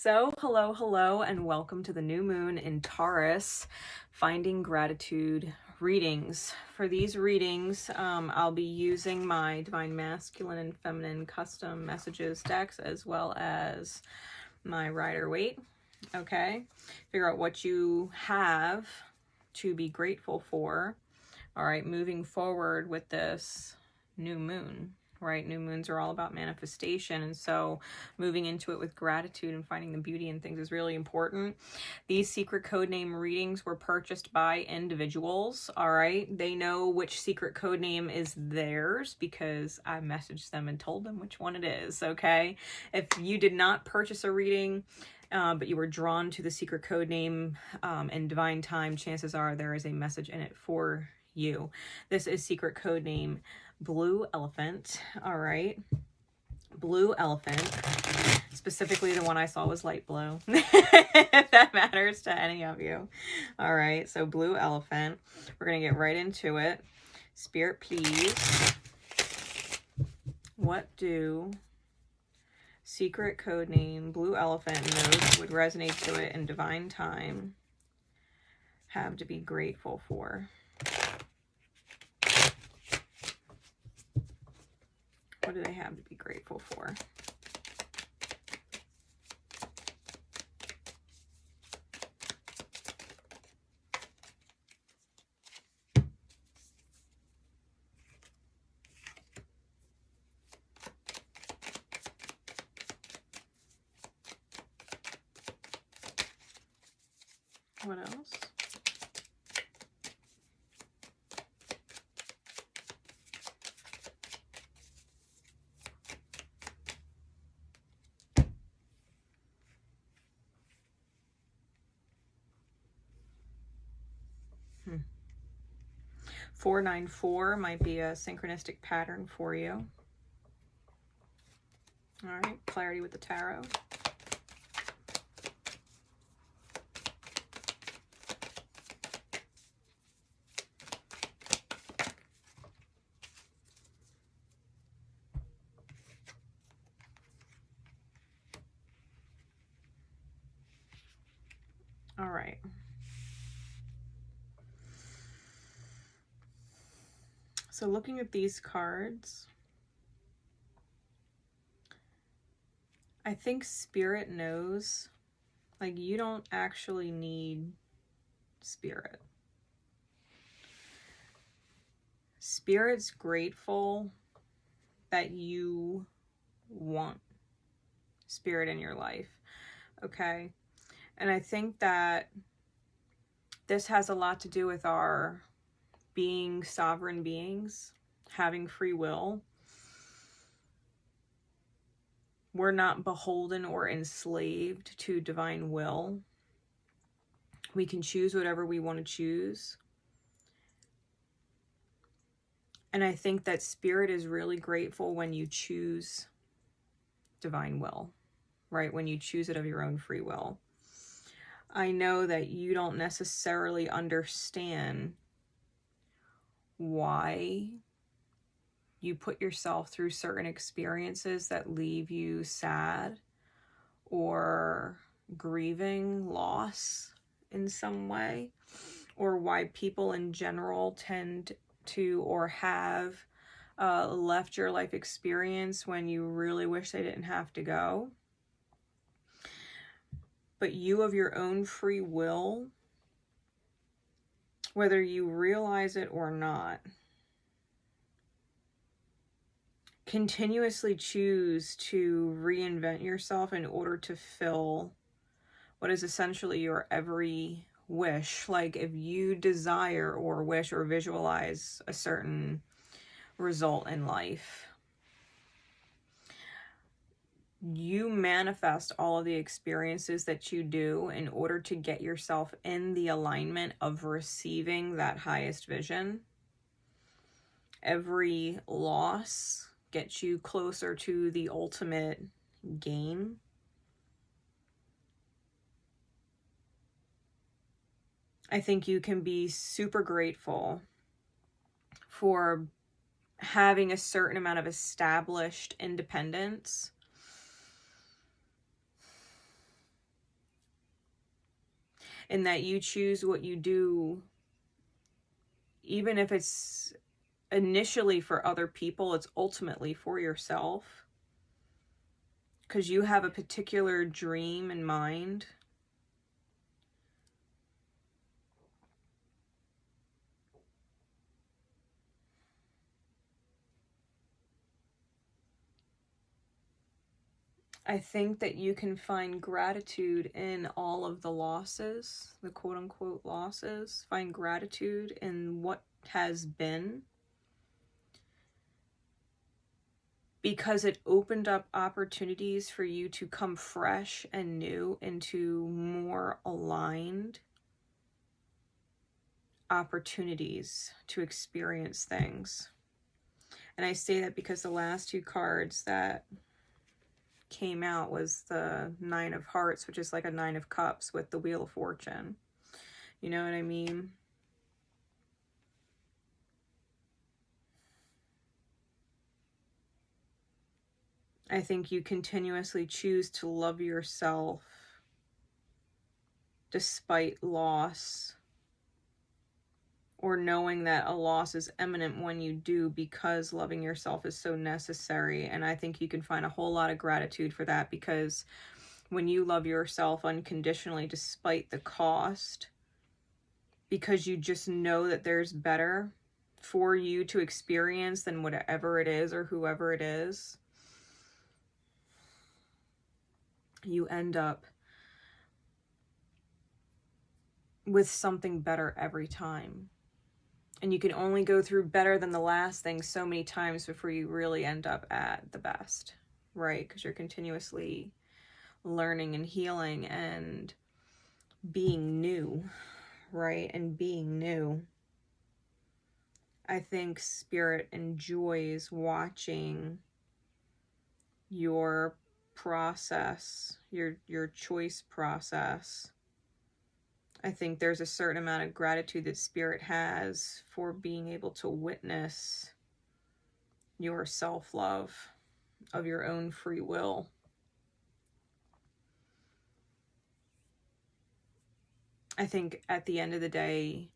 So, hello, and welcome to the new moon in Taurus, Finding Gratitude readings. For these readings, I'll be using my Divine Masculine and Feminine Custom Messages decks as well as my Rider-Waite. Okay, figure out what you have to be grateful for. All right, moving forward with this new moon. Right? New moons are all about manifestation. And so moving into it with gratitude and finding the beauty in things is really important. These secret code name readings were purchased by individuals. All right. They know which secret code name is theirs because I messaged them and told them which one it is. Okay. If you did not purchase a reading, but you were drawn to the secret code name in divine time, chances are there is a message in it for you. This is secret code name Blue Elephant. All right. Blue Elephant. Specifically, the one I saw was light blue. If that matters to any of you. All right. So Blue Elephant. We're going to get right into it. Spirit, please. What do secret code name Blue Elephant knows would resonate to it in divine time have to be grateful for? What do they have to be grateful for? What else? Hmm. 494 might be a synchronistic pattern for you. All right, clarity with the tarot. All right. So looking at these cards, I think Spirit knows, like, you don't actually need Spirit. Spirit's grateful that you want Spirit in your life, okay? And I think that this has a lot to do with our being sovereign beings, having free will. We're not beholden or enslaved to divine will. We can choose whatever we want to choose. And I think that Spirit is really grateful when you choose divine will, right? When you choose it of your own free will. I know that you don't necessarily understand why you put yourself through certain experiences that leave you sad or grieving loss in some way, or why people in general tend to or have left your life experience when you really wish they didn't have to go. But you, of your own free will, whether you realize it or not, continuously choose to reinvent yourself in order to fill what is essentially your every wish. Like, if you desire or wish or visualize a certain result in life, you manifest all of the experiences that you do in order to get yourself in the alignment of receiving that highest vision. Every loss gets you closer to the ultimate gain. I think you can be super grateful for having a certain amount of established independence and that you choose what you do, even if it's initially for other people, it's ultimately for yourself, because you have a particular dream in mind. I think that you can find gratitude in all of the losses, the quote-unquote losses. Find gratitude in what has been, because it opened up opportunities for you to come fresh and new into more aligned opportunities to experience things. And I say that because the last two cards that came out was the Nine of Hearts, which is like a Nine of Cups with the Wheel of Fortune. You know what I mean? I think you continuously choose to love yourself despite loss, or knowing that a loss is imminent when you do, because loving yourself is so necessary. And I think you can find a whole lot of gratitude for that, because when you love yourself unconditionally despite the cost, because you just know that there's better for you to experience than whatever it is or whoever it is, you end up with something better every time. And you can only go through better than the last thing so many times before you really end up at the best, right? Because you're continuously learning and healing and being new, right? And being new. I think Spirit enjoys watching your process, your choice process. I think there's a certain amount of gratitude that Spirit has for being able to witness your self-love of your own free will. I think at the end of the day,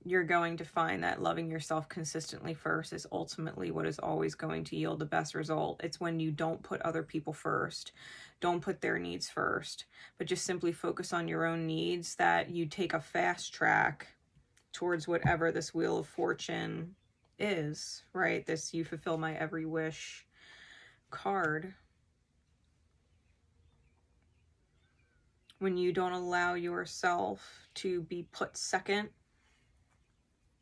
you're going to find that loving yourself consistently first is ultimately what is always going to yield the best result. It's when you don't put other people first, don't put their needs first, but just simply focus on your own needs, that you take a fast track towards whatever this Wheel of Fortune is, right? This "you fulfill my every wish" card. When you don't allow yourself to be put second,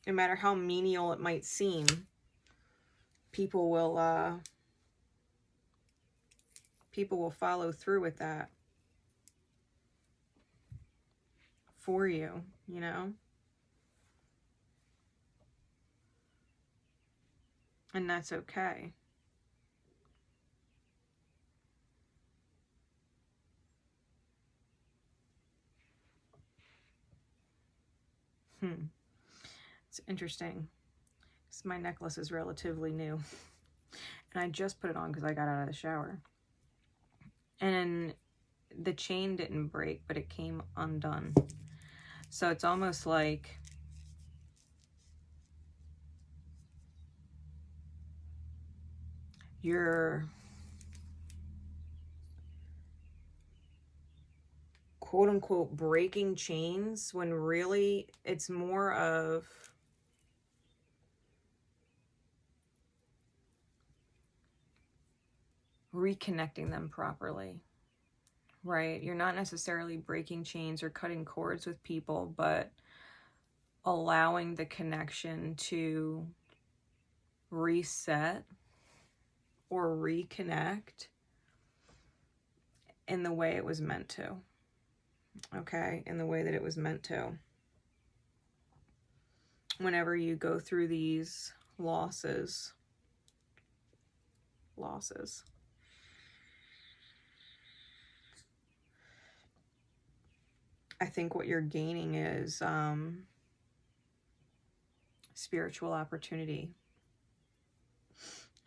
no matter how menial it might seem, people will follow through with that for you, you know? And that's okay. It's interesting. My necklace is relatively new. And I just put it on because I got out of the shower. And the chain didn't break, but it came undone. So it's almost like you're quote unquote breaking chains, when really it's more of reconnecting them properly, right? You're not necessarily breaking chains or cutting cords with people, but allowing the connection to reset or reconnect in the way it was meant to. Okay? In the way that it was meant to. Whenever you go through these losses, I think what you're gaining is spiritual opportunity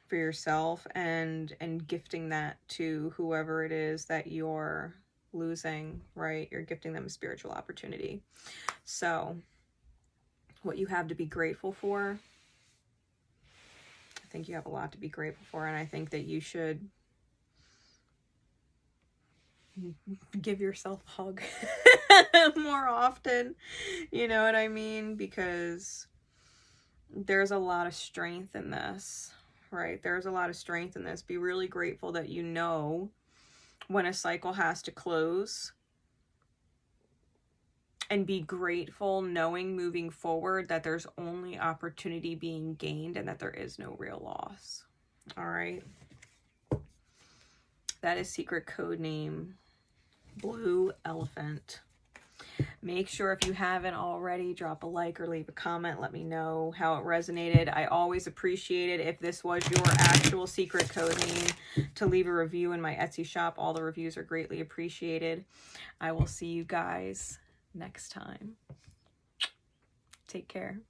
for yourself, and gifting that to whoever it is that you're losing, right? You're gifting them a spiritual opportunity. So what you have to be grateful for, I think you have a lot to be grateful for, and I think that you should give yourself a hug more often, you know what I mean? Because there's a lot of strength in this, right? There's a lot of strength in this. Be really grateful that you know when a cycle has to close, and be grateful knowing moving forward that there's only opportunity being gained and that there is no real loss. All right. That is secret code name Blue Elephant. Make sure, if you haven't already, drop a like or leave a comment. Let me know how it resonated. I always appreciate it if this was your actual secret code name to leave a review in my Etsy shop. All the reviews are greatly appreciated. I will see you guys next time. Take care.